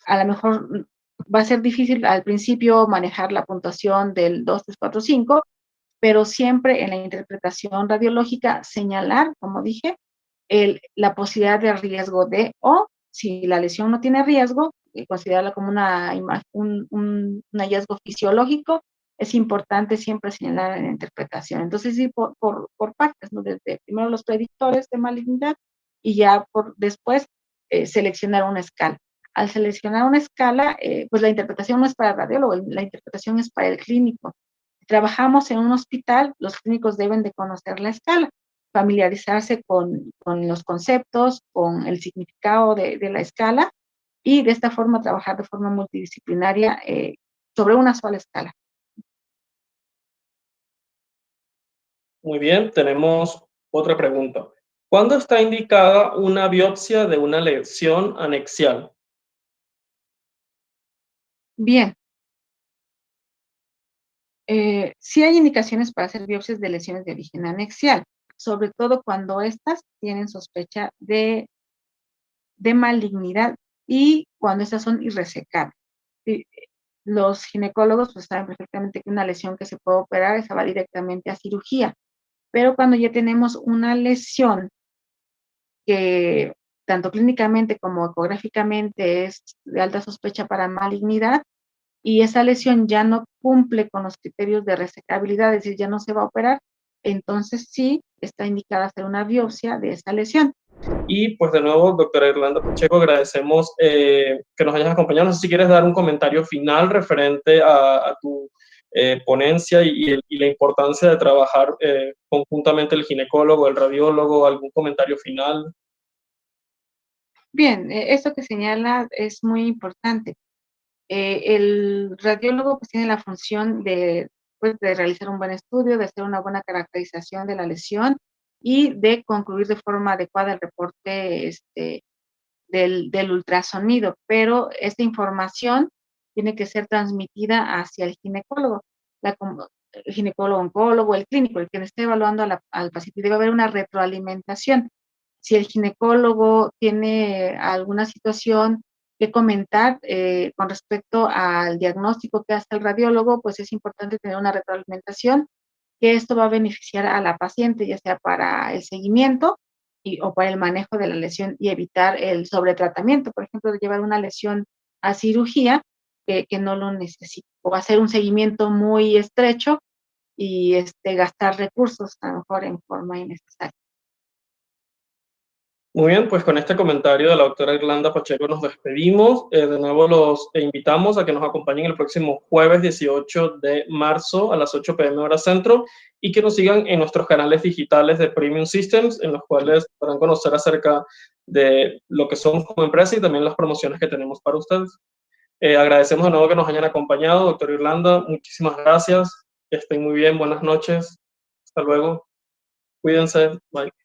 A lo mejor va a ser difícil al principio manejar la puntuación del 2, 3, 4, 5, pero siempre en la interpretación radiológica señalar, como dije, la posibilidad de riesgo de, o si la lesión no tiene riesgo, considerarla como un hallazgo fisiológico, es importante siempre señalar en la interpretación. Entonces, sí, por partes, ¿no? Desde primero los predictores de malignidad y ya después seleccionar una escala. Al seleccionar una escala, pues la interpretación no es para el radiólogo, la interpretación es para el clínico. Si trabajamos en un hospital, los clínicos deben de conocer la escala, familiarizarse con los conceptos, con el significado de la escala y de esta forma trabajar de forma multidisciplinaria sobre una sola escala. Muy bien, tenemos otra pregunta. ¿Cuándo está indicada una biopsia de una lesión anexial? Bien, sí hay indicaciones para hacer biopsias de lesiones de origen anexial, sobre todo cuando estas tienen sospecha de malignidad y cuando estas son irresecables. Sí, los ginecólogos pues, saben perfectamente que una lesión que se puede operar, esa va directamente a cirugía, pero cuando ya tenemos una lesión que tanto clínicamente como ecográficamente es de alta sospecha para malignidad, y esa lesión ya no cumple con los criterios de resecabilidad, es decir, ya no se va a operar, entonces sí está indicada hacer una biopsia de esa lesión. Y pues de nuevo, doctora Irlanda Pacheco, agradecemos que nos hayas acompañado. No sé si quieres dar un comentario final referente a tu ponencia y la importancia de trabajar conjuntamente el ginecólogo, el radiólogo, algún comentario final. Bien, esto que señala es muy importante. El radiólogo pues tiene la función pues, de realizar un buen estudio, de hacer una buena caracterización de la lesión y de concluir de forma adecuada el reporte del ultrasonido, pero esta información tiene que ser transmitida hacia el ginecólogo, el ginecólogo oncólogo, el clínico, el que esté evaluando al paciente. Debe haber una retroalimentación. Si el ginecólogo tiene alguna situación que comentar con respecto al diagnóstico que hace el radiólogo, pues es importante tener una retroalimentación, que esto va a beneficiar a la paciente, ya sea para el seguimiento o para el manejo de la lesión y evitar el sobretratamiento, por ejemplo, de llevar una lesión a cirugía que no lo necesita, o hacer un seguimiento muy estrecho y gastar recursos a lo mejor en forma innecesaria. Muy bien, pues con este comentario de la doctora Irlanda Pacheco nos despedimos. De nuevo los invitamos a que nos acompañen el próximo jueves 18 de marzo a las 8 p.m. hora centro y que nos sigan en nuestros canales digitales de Premium Systems, en los cuales podrán conocer acerca de lo que somos como empresa y también las promociones que tenemos para ustedes. Agradecemos de nuevo que nos hayan acompañado, doctora Irlanda. Muchísimas gracias. Que estén muy bien. Buenas noches. Hasta luego. Cuídense. Bye.